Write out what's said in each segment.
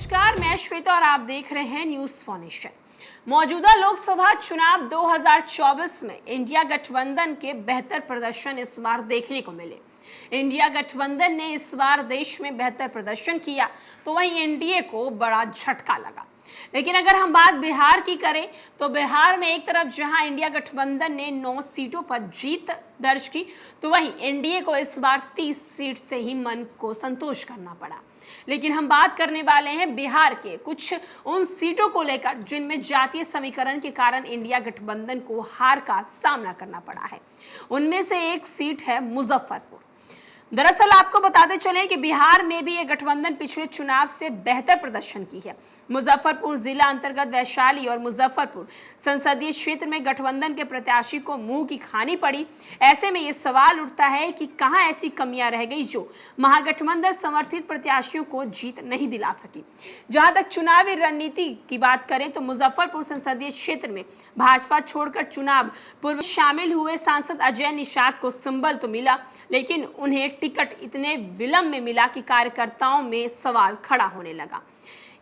नमस्कार, मैं श्वेता और आप देख रहे हैं न्यूज फॉर नेशन। मौजूदा लोकसभा चुनाव 2024 में इंडिया गठबंधन के बेहतर प्रदर्शन इस बार देखने को मिले। इंडिया गठबंधन ने इस बार देश में बेहतर प्रदर्शन किया तो वहीं एनडीए को बड़ा झटका लगा। लेकिन अगर हम बात बिहार की करें तो बिहार में एक तरफ जहां इंडिया गठबंधन ने 9 सीटों पर जीत दर्ज की तो वहीं एनडीए को इस बार 30 सीट से ही मन को संतोष करना पड़ा। लेकिन हम बात करने वाले हैं बिहार के कुछ उन सीटों को लेकर जिनमें जातीय समीकरण के कारण इंडिया गठबंधन को हार का सामना करना पड़ा है। उनमें से एक सीट है मुजफ्फरपुर। दरअसल आपको बताते चलें कि बिहार में भी ये गठबंधन पिछले चुनाव से बेहतर प्रदर्शन की है। मुजफ्फरपुर जिला अंतर्गत वैशाली और मुजफ्फरपुर संसदीय क्षेत्र में गठबंधन के प्रत्याशी को मुंह की खानी पड़ी। ऐसे में ये सवाल उठता है कि कहां ऐसी कमियां रह गई जो महागठबंधन समर्थित प्रत्याशियों को जीत नहीं दिला सकी। जहां तक चुनावी रणनीति की बात करें तो मुजफ्फरपुर संसदीय क्षेत्र में भाजपा छोड़कर चुनाव पूर्व शामिल हुए सांसद अजय निषाद को संबल तो मिला, लेकिन उन्हें टिकट इतने विलंब में मिला कि कार्यकर्ताओं में सवाल खड़ा होने लगा।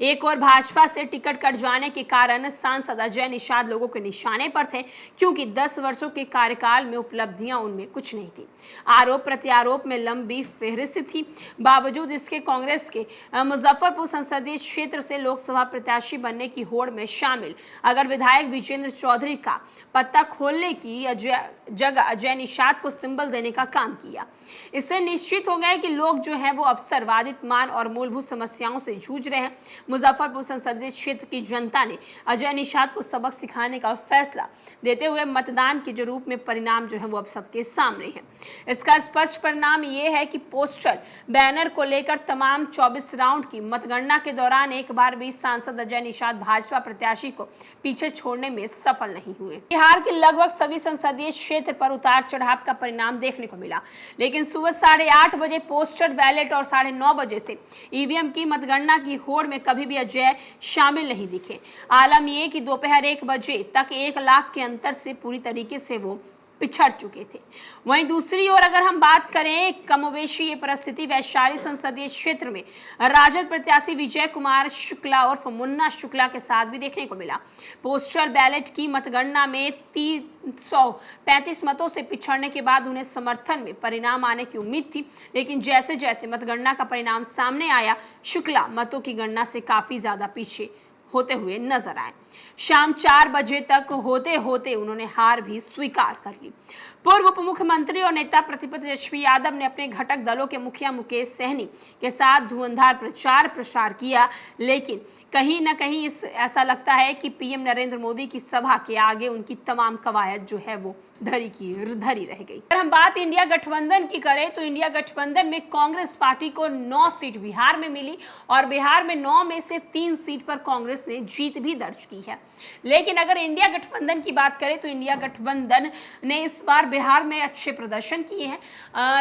एक और भाजपा से टिकट कट जाने के कारण सांसद अजय निषाद लोगों के निशाने पर थे, क्योंकि 10 वर्षों के कार्यकाल में उपलब्धियां उनमें कुछ नहीं थी। आरोप प्रत्यारोप में लंबी फहरिस्त थी। बावजूद इसके कांग्रेस के मुजफ्फरपुर संसदीय क्षेत्र से लोकसभा प्रत्याशी बनने की होड़ में शामिल अगर विधायक विजेंद्र चौधरी का पत्ता खोलने की जगह अजय निषाद को सिंबल देने का काम किया। इससे निश्चित हो गया कि लोग जो है वो अवसरवादित मान और मूलभूत समस्याओं से जूझ रहे हैं। मुजफ्फरपुर संसदीय क्षेत्र की जनता ने अजय निषाद को सबक सिखाने का फैसला देते हुए मतदान के जो रूप में परिणाम जो है वो अब सबके सामने है। इसका स्पष्ट परिणाम ये है कि पोस्टर बैनर को लेकर तमाम 24 राउंड की मतगणना के दौरान एक बार भी सांसद अजय निषाद भाजपा प्रत्याशी को पीछे छोड़ने में सफल नहीं हुए। बिहार के लगभग सभी संसदीय क्षेत्र पर उतार चढ़ाव का परिणाम देखने को मिला, लेकिन सुबह 8:30 बजे पोस्टर बैलेट और 9:30 बजे से ईवीएम की मतगणना की होड़ में कभी भी अजय शामिल नहीं दिखे। आलम ये कि दोपहर 1 बजे तक 1 लाख के अंतर से पूरी तरीके से वो पिछड़ चुके थे। वहीं दूसरी ओर अगर हम बात करें कमोबेशी ये परिस्थिति वैशाली संसदीय क्षेत्र में राजद प्रत्याशी विजय कुमार शुक्ला और मुन्ना शुक्ला के साथ भी देखने को मिला। पोस्टल बैलेट की मतगणना में 335 मतों से पिछड़ने के बाद उन्हें समर्थन में परिणाम आने की उम्मीद थी, लेकिन जैसे जैसे मतगणना का परिणाम सामने आया शुक्ला मतों की गणना से काफी ज्यादा पीछे होते हुए नजर आए। शाम 4 बजे तक होते होते उन्होंने हार भी स्वीकार कर ली। पूर्व उप मुख्यमंत्री और नेता प्रतिपक्ष तेजस्वी यादव ने अपने घटक दलों के मुखिया मुकेश सहनी के साथ धुआंधार प्रचार प्रसार किया, लेकिन कहीं ना कहीं ऐसा लगता है कि पीएम नरेंद्र मोदी की सभा के आगे उनकी तमाम कवायद जो है वो धरी रह गई। अगर हम बात इंडिया गठबंधन की करें तो इंडिया गठबंधन में कांग्रेस पार्टी को 9 सीट बिहार में मिली और बिहार में 9 में से 3 सीट पर कांग्रेस ने जीत भी दर्ज की है। लेकिन अगर इंडिया गठबंधन की बात करें तो इंडिया गठबंधन ने इस बार बिहार में अच्छे प्रदर्शन किए हैं।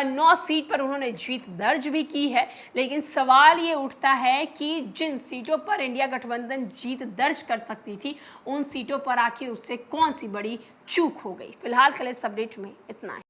9 सीट पर उन्होंने जीत दर्ज भी की है, लेकिन सवाल ये उठता है कि जिन सीटों पर इंडिया गठबंधन जीत दर्ज कर सकती थी उन सीटों पर आखिर उससे कौन सी बड़ी चूक हो गई। फिलहाल के लिए इस अपडेट में इतना है।